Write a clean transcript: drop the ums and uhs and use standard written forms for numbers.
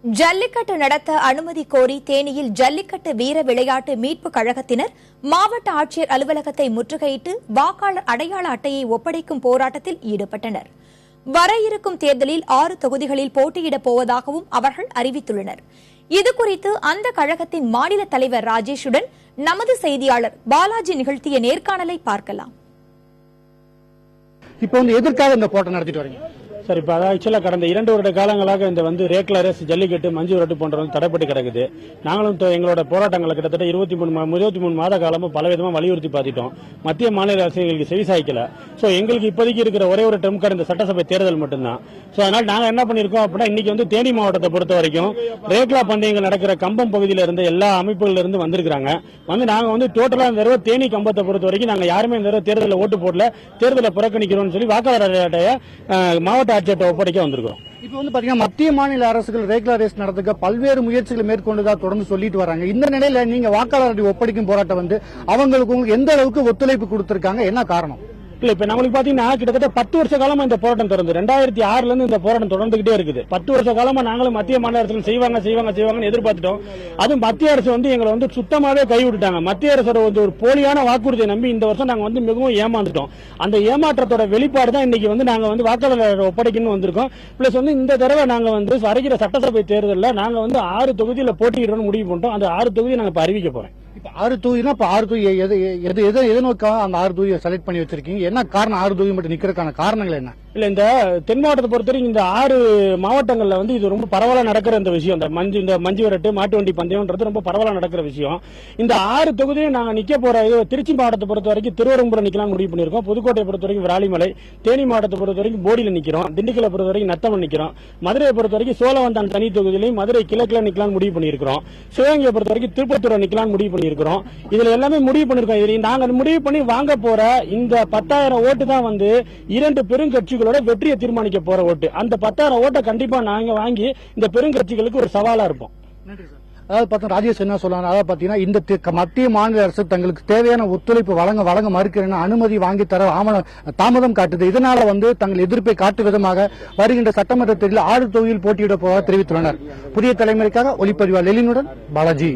ஜல்லிக்கட்டு நடத்த அனுமதி கோரி தேனியில் ஜல்லிக்கட்டு வீர விளையாட்டு மீட்புக் கழகத்தினர் மாவட்ட ஆட்சியர் அலுவலகத்தை முற்றுகையிட்டு வாக்காளர் அடையாள அட்டையை ஒப்படைக்கும் போராட்டத்தில் ஈடுபட்டனர். வர இருக்கும் தேர்தலில் 6 தொகுதிகளில் போட்டியிடப் போவதாகவும் அவர்கள் அறிவித்துள்ளனர். இதுகுறித்து அந்த கழகத்தின் மாநில தலைவர் ராஜேஷுடன் நமது செய்தியாளர் பாலாஜி நிகழ்த்திய நேர்காணலை பார்க்கலாம். இப்போ எதற்காக இந்த போராட்டம் நடத்திட்டு வரீங்க சார்? இப்போ ஆக்சுவலா கடந்த 2 வருட காலங்களாக இந்த ரேக்லா ரேஸ், ஜல்லிக்கட்டு, மஞ்சு விரட்டு போன்ற தடைப்பட்டு கிடக்குது. நாங்களும் எங்களோட போராட்டங்களை கிட்டத்தட்ட 23 மாத காலமும் பலவிதமா வலியுறுத்தி பார்த்துட்டோம். மத்திய மாநில அரசுகளுக்கு செவிசாய்க்கல. சோ எங்களுக்கு இப்போதைக்கு இருக்கிற ஒரே ஒரு டெர்ம் கார்டு இந்த சட்டசபை தேர்தல் மட்டும்தான். சோ அதனால நாங்க என்ன பண்ணிருக்கோம் அப்படின்னா, இன்னைக்கு தேனி மாவட்டத்தை பொறுத்த வரைக்கும் ரேக்லா பந்தயங்கள் நடக்கிற கம்பம் பகுதியில இருந்து எல்லா அமைப்புகள்ல இருந்து வந்திருக்காங்க. நாங்க டோட்டலா இந்த தடவை தேனி கம்பத்தை பொறுத்த வரைக்கும் நாங்க யாருமே இந்த தடவை தேர்தலில் ஓட்டு போடல, தேர்தலை புறக்கணிக்கிறோம்னு சொல்லி வாக்காளர் அட்டையை மாவட்ட ஆட்சியர்கிட்ட ஒப்படைக்க வந்திருக்கோம். இப்போ பாத்தீங்கன்னா மத்திய மாநில அரசுகள் ரேக்லா ரேஸ் நடத்துக்க பல்வேறு முயற்சிகளை மேற்கொண்டதா தொடர்ந்து சொல்லிட்டு வராங்க. இந்த நிலையில நீங்க வாக்காளர் அட்டை ஒப்படைக்கும் போராட்டம் அவங்களுக்கு எந்த அளவுக்கு ஒத்துழைப்பு கொடுத்திருக்காங்க, என்ன காரணம்? இல்ல, இப்ப நம்மளுக்கு பாத்தீங்கன்னா கிட்டத்தட்ட 10 வருஷ காலமா இந்த போராட்டம் தொடர்ந்து 2006ல இருந்து இந்த போராட்டம் தொடர்ந்துகிட்டே இருக்குது. 10 வருஷ காலமா நாங்களும் மத்திய மாநில அரசு செய்வாங்கன்னு எதிர்பார்த்துட்டோம். அதுவும் மத்திய அரசு எங்களை சுத்தமாவே கைவிட்டுட்டாங்க. மத்திய அரசோட ஒரு போலியான வாக்குறுதியை நம்பி இந்த வருஷம் நாங்க மிகவும் ஏமாந்துட்டோம். அந்த ஏமாற்றத்தோட வெளிப்பாடு தான் இன்னைக்கு நாங்க வாக்காளர் ஒப்படைக்கணும்னு வந்திருக்கோம். பிளஸ் இந்த தடவை நாங்க வருகிற சட்டசபை தேர்தலில் நாங்க 6 தொகுதியில போட்டியிடணும்னு முடிவு பண்ணிட்டோம். அந்த 6 தொகுதியை நாங்க அறிவிக்க போறோம். இப்ப 6 தொகுதினா இப்ப 6 தொகுதி எதை நோக்கா அந்த 6 தொகுதியை செலக்ட் பண்ணி வச்சிருக்கீங்க? என்ன காரணம் 6 தொகுதி மட்டும் நிக்கிறதுக்கான காரணங்கள் என்ன? இல்ல, இந்த தென் மாவட்டத்தை பொறுத்தவரைக்கும் இந்த 6 மாவட்டங்கள்ல இது ரொம்ப பரவலா நடக்கிற இந்த விஷயம். இந்த மஞ்சு விரட்டு, மாட்டு வண்டி பந்தயம்ன்றது ரொம்ப பரவலா நடக்கிற விஷயம். இந்த 6 தொகுதியும் நாங்க நிக்க போற திருச்சி மாவட்டத்தை பொறுத்த வரைக்கும் திருவரம்புரம் நிக்கலாம் முடிவு பண்ணிருக்கோம். புதுக்கோட்டையை பொறுத்த வரைக்கும் விராலிமலை, தேனி மாவட்டத்தை பொறுத்த வரைக்கும் போடியில நிக்கிறோம், திண்டுக்கலை பொறுத்த வரைக்கும் நத்தமன் நிக்கிறோம், மதுரையை பொறுத்த வரைக்கும் சோழவந்தான் தனி தொகுதியிலையும் மதுரை கிழக்குல நிக்கலாம் முடிவு பண்ணிருக்கிறோம், சிவகங்கையை பொறுத்த வரைக்கும் திருப்பத்தூர் நிக்கலாம் முடிவு பண்ணிருக்கிறோம். இதுல எல்லாமே முடிவு பண்ணிருக்கோம். இதுல நாங்க முடிவு பண்ணி வாங்க போற இந்த 10,000 ஓட்டு தான் 2 பெருங்கட்சிகளோட வெற்றியை தீர்மானிக்க போற ஓட்டு. அந்த 10,000 ஓட்டை கண்டிப்பா நாங்க வாங்கி இந்த பெருங்கட்சிகளுக்கு ஒரு சவாலா இருப்போம். அதாவது ராஜேஷ் என்ன சொல்றாங்க, அதாவது பாத்தீங்கன்னா இந்த மத்திய மாநில அரசு தங்களுக்கு தேவையான ஒத்துழைப்பு வழங்க மறுக்கிறேன்னு அனுமதி வாங்கி தர தாமதம் காட்டுது. இதனால தங்கள் எதிர்ப்பை காட்டும் விதமாக வருகின்ற சட்டமன்ற தேர்தலில் 6 தொகுதியில் போட்டியிட போவதாக தெரிவித்துள்ளனர். புதிய தலைமுறைக்காக ஒளிப்பதிவாளர் லெலினுடன் பாலாஜி.